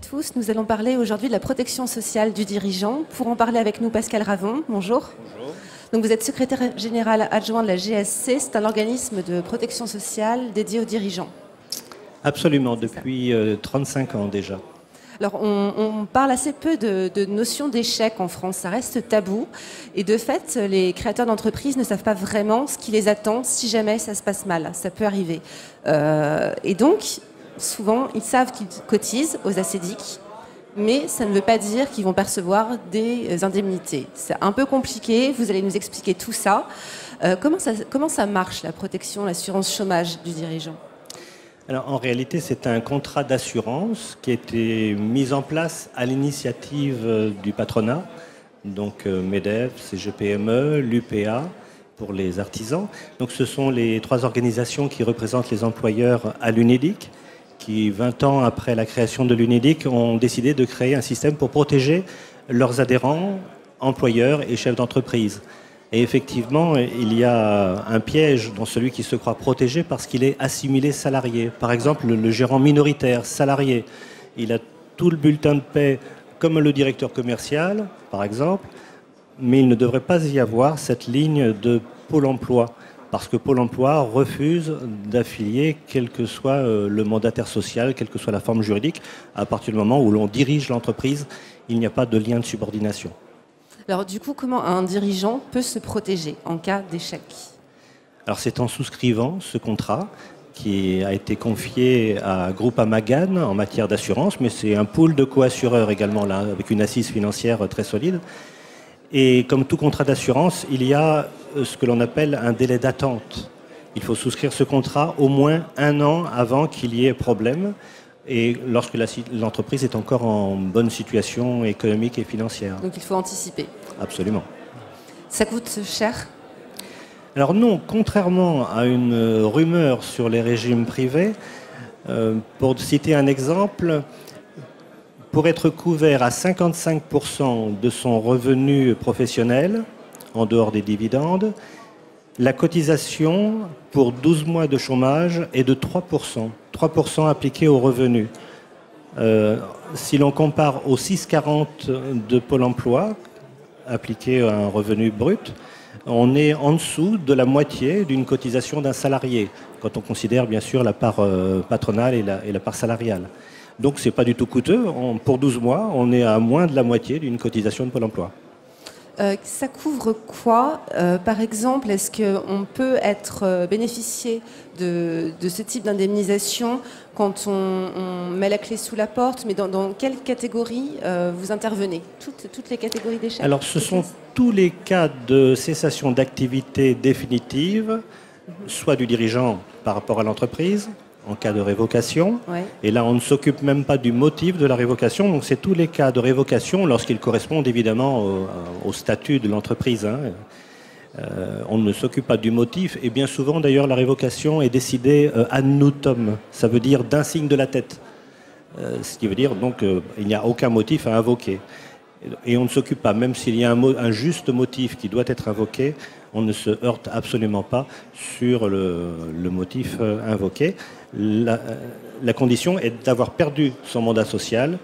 tous. Nous allons parler aujourd'hui de la protection sociale du dirigeant. Pour en parler avec nous, Pascal Ravon. Bonjour. Bonjour. Donc vous êtes secrétaire général adjoint de la GSC. C'est un organisme de protection sociale dédié aux dirigeants. Absolument, depuis 35 ans déjà. Alors, on parle assez peu de notion d'échec en France, ça reste tabou. Et de fait, les créateurs d'entreprises ne savent pas vraiment ce qui les attend si jamais ça se passe mal. Ça peut arriver. Et donc, souvent, ils savent qu'ils cotisent aux ACDIC, mais ça ne veut pas dire qu'ils vont percevoir des indemnités. C'est un peu compliqué, vous allez nous expliquer tout ça. Comment ça marche, la protection, l'assurance chômage du dirigeant ? Alors, en réalité, c'est un contrat d'assurance qui a été mis en place à l'initiative du patronat, donc MEDEF, CGPME, l'UPA pour les artisans. Donc, ce sont les trois organisations qui représentent les employeurs à l'UNEDIC, qui, 20 ans après la création de l'UNEDIC, ont décidé de créer un système pour protéger leurs adhérents, employeurs et chefs d'entreprise. Et effectivement, il y a un piège dans celui qui se croit protégé parce qu'il est assimilé salarié. Par exemple, le gérant minoritaire, salarié, il a tout le bulletin de paie comme le directeur commercial, par exemple, mais il ne devrait pas y avoir cette ligne de Pôle emploi, parce que Pôle emploi refuse d'affilier quel que soit le mandataire social, quelle que soit la forme juridique, à partir du moment où l'on dirige l'entreprise, il n'y a pas de lien de subordination. Alors du coup, comment un dirigeant peut se protéger en cas d'échec ? Alors c'est en souscrivant ce contrat qui a été confié à Groupama GAN en matière d'assurance, mais c'est un pool de co-assureurs également, là, avec une assise financière très solide. Et comme tout contrat d'assurance, il y a ce que l'on appelle un délai d'attente. Il faut souscrire ce contrat au moins 1 an avant qu'il y ait problème, et lorsque l'entreprise est encore en bonne situation économique et financière. Donc il faut anticiper. Absolument. Ça coûte cher ? Alors non, contrairement à une rumeur sur les régimes privés, pour citer un exemple, pour être couvert à 55% de son revenu professionnel, en dehors des dividendes, la cotisation pour 12 mois de chômage est de 3%. 3% appliqué aux revenus. Si l'on compare aux 6,40 de Pôle emploi, appliqué à un revenu brut, on est en dessous de la moitié d'une cotisation d'un salarié, quand on considère bien sûr la part patronale et la part salariale. Donc ce n'est pas du tout coûteux. Pour 12 mois, on est à moins de la moitié d'une cotisation de Pôle emploi. Ça couvre quoi ? Par exemple, est-ce qu'on peut bénéficier de ce type d'indemnisation quand on met la clé sous la porte ? Mais dans quelle catégorie vous intervenez ? Toutes les catégories d'échec ? Alors, ce sont tous les cas de cessation d'activité définitive, soit du dirigeant par rapport à l'entreprise, en cas de révocation. Ouais. Et là, on ne s'occupe même pas du motif de la révocation. Donc, c'est tous les cas de révocation lorsqu'ils correspondent évidemment au statut de l'entreprise. On ne s'occupe pas du motif. Et bien souvent, d'ailleurs, la révocation est décidée ad nutum. Ça veut dire d'un signe de la tête. Ce qui veut dire, donc, il n'y a aucun motif à invoquer. Et on ne s'occupe pas, même s'il y a un juste motif qui doit être invoqué, on ne se heurte absolument pas sur le motif invoqué. La condition est d'avoir perdu son mandat social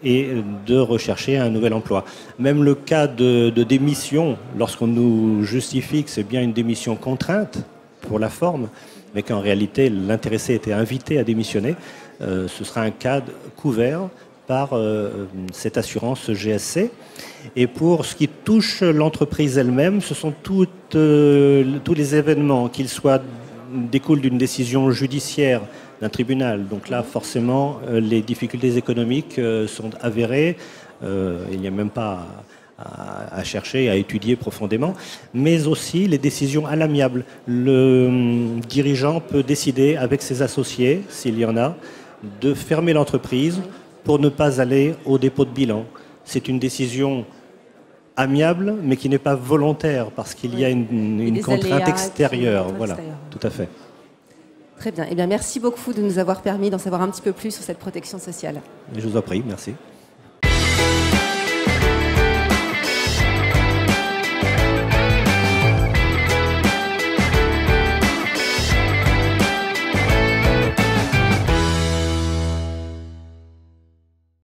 et de rechercher un nouvel emploi. Même le cas de démission, lorsqu'on nous justifie que c'est bien une démission contrainte pour la forme, mais qu'en réalité l'intéressé était invité à démissionner, ce sera un cas couvert par cette assurance GSC. Et pour ce qui touche l'entreprise elle-même, ce sont tous les événements, qu'ils découlent d'une décision judiciaire d'un tribunal. Donc là, forcément, les difficultés économiques sont avérées. Il n'y a même pas à chercher, à étudier profondément. Mais aussi les décisions à l'amiable. Le dirigeant peut décider avec ses associés, s'il y en a, de fermer l'entreprise pour ne pas aller au dépôt de bilan. C'est une décision amiable, mais qui n'est pas volontaire, parce qu'il y a une contrainte extérieure. Voilà, tout à fait. Très bien. Eh bien, merci beaucoup de nous avoir permis d'en savoir un petit peu plus sur cette protection sociale. Je vous en prie, merci.